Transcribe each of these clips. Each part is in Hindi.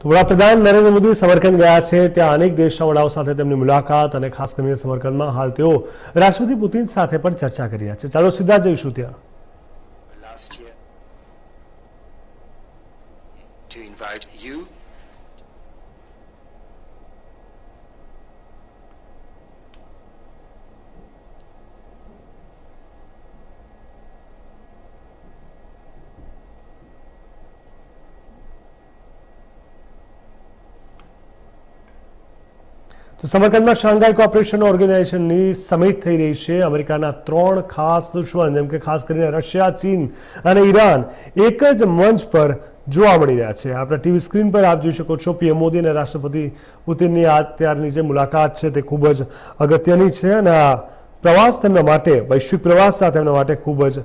તો વડાપ્રધાન નરેન્દ્ર મોદી સમરકંદ ગયા છે। ત્યાં અનેક દેશના વડાઓ સાથે તેમની મુલાકાત અને ખાસ કરીને સમરકંદમાં હાલ તેઓ રાષ્ટ્રપતિ પુતિન સાથે પણ ચર્ચા કરી રહ્યા છે। ચાલો સીધા જઈશું ત્યાં। તો સમરકંદમાં શાંઘાઈ કોઓપરેશન ઓર્ગેનાઇઝેશનની સમિટ થઈ રહી છે। અમેરિકાના 3 ખાસ દુશ્મન જેમ કે ખાસ કરીને રશિયા, ચીન અને ઈરાન એક જ મંચ પર જોવા મળી રહ્યા છે। આપણા ટીવી સ્ક્રીન પર આપ જોઈ શકો છો પીએમ મોદી અને રાષ્ટ્રપતિ પુતિનની અત્યારની જે મુલાકાત છે તે ખૂબ જ અગત્યની છે અને આ પ્રવાસ તેમના માટે વૈશ્વિક પ્રવાસ તેમના માટે ખૂબ જ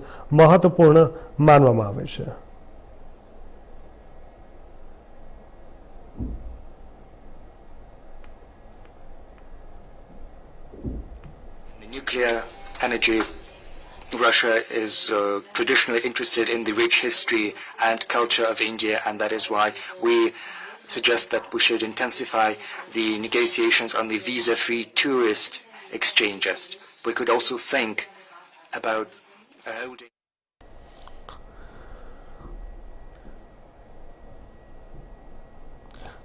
મહત્વપૂર્ણ માનવામાં આવે છે। Nuclear energy, Russia is traditionally interested in the rich history and culture of India, and that is why we suggest that we should intensify the negotiations on the visa-free tourist exchanges. We could also think about holding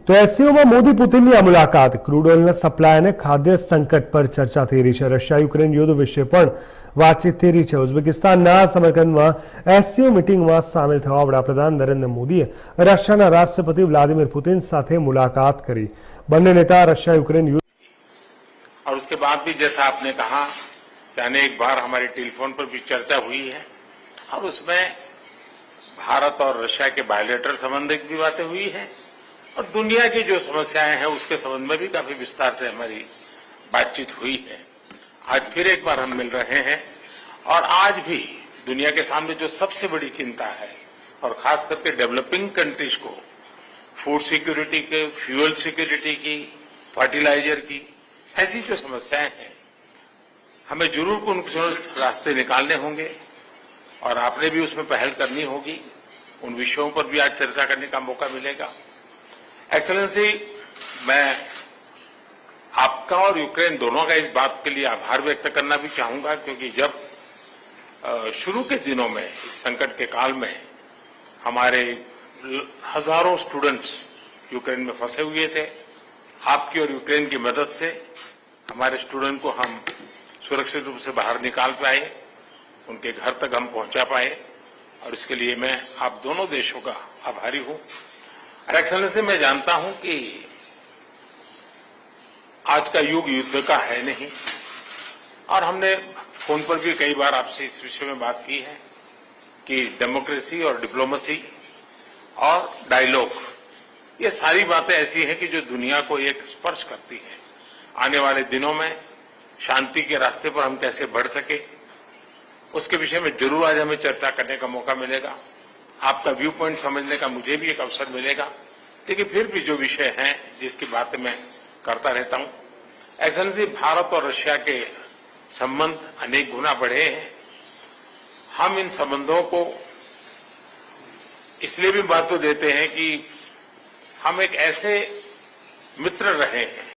તો એસસીઓમાં મોદી પુતિનની આ મુલાકાત ક્રૂડ ઓઇલના સપ્લાય અને ખાદ્ય સંકટ પર ચર્ચા થઈ રહી છે। રશિયા યુક્રેન યુદ્ધ વિશે પણ વાતચીત થઈ રહી છે। ઉઝબેકિસ્તાનના સમરકંદમાં એસસીઓ મીટિંગમાં સામેલ થવા વડાપ્રધાન નરેન્દ્ર મોદીએ રશિયાના રાષ્ટ્રપતિ વ્લાદિમીર પુતિન સાથે મુલાકાત કરી। બંને नेता रशिया यूक्रेन युद्ध और उसके बाद भी जैसा आपने कहा कि अनेक बार हमारी टेलीफोन पर भी चर्चा हुई है और उसमें भारत और रशिया के बायलैटरल संबंध की भी बातें हुई है और दुनिया की जो समस्याएं हैं उसके संबंध में भी काफी विस्तार से हमारी बातचीत हुई है। आज फिर एक बार हम मिल रहे हैं और आज भी दुनिया के सामने जो सबसे बड़ी चिंता है और खास करके डेवलपिंग कंट्रीज को फूड सिक्योरिटी के, फ्यूल सिक्योरिटी की, फर्टिलाइजर की, ऐसी जो समस्याएं हैं हमें जरूर उनके रास्ते निकालने होंगे और आपने भी उसमें पहल करनी होगी। उन विषयों पर भी आज चर्चा करने का मौका मिलेगा। एक्सेलेंसी, मैं आपका और यूक्रेन दोनों का इस बात के लिए आभार व्यक्त करना भी चाहूंगा क्योंकि जब शुरू के दिनों में इस संकट के काल में हमारे हजारों स्टूडेंट्स यूक्रेन में फंसे हुए थे, आपकी और यूक्रेन की मदद से हमारे स्टूडेंट को हम सुरक्षित रूप से बाहर निकाल पाए, उनके घर तक हम पहुंचा पाए और इसके लिए मैं आप दोनों देशों का आभारी हूं। और एक्सेलेंसी, मैं जानता हूं कि आज का युग युद्ध का है नहीं और हमने फोन पर भी कई बार आपसे इस विषय में बात की है कि डेमोक्रेसी और डिप्लोमेसी और डायलॉग, ये सारी बातें ऐसी हैं कि जो दुनिया को एक स्पर्श करती है। आने वाले दिनों में शांति के रास्ते पर हम कैसे बढ़ सके उसके विषय में जरूर आज हमें चर्चा करने का मौका मिलेगा। आपका व्यू पॉइंट समझने का मुझे भी एक अवसर मिलेगा। लेकिन फिर भी जो विषय हैं जिसकी बात मैं करता रहता हूं, एक्सेलेंसी, भारत और रशिया के संबंध अनेक गुना बढ़े हैं। हम इन संबंधों को इसलिए भी महत्व देते हैं कि हम एक ऐसे मित्र रहे हैं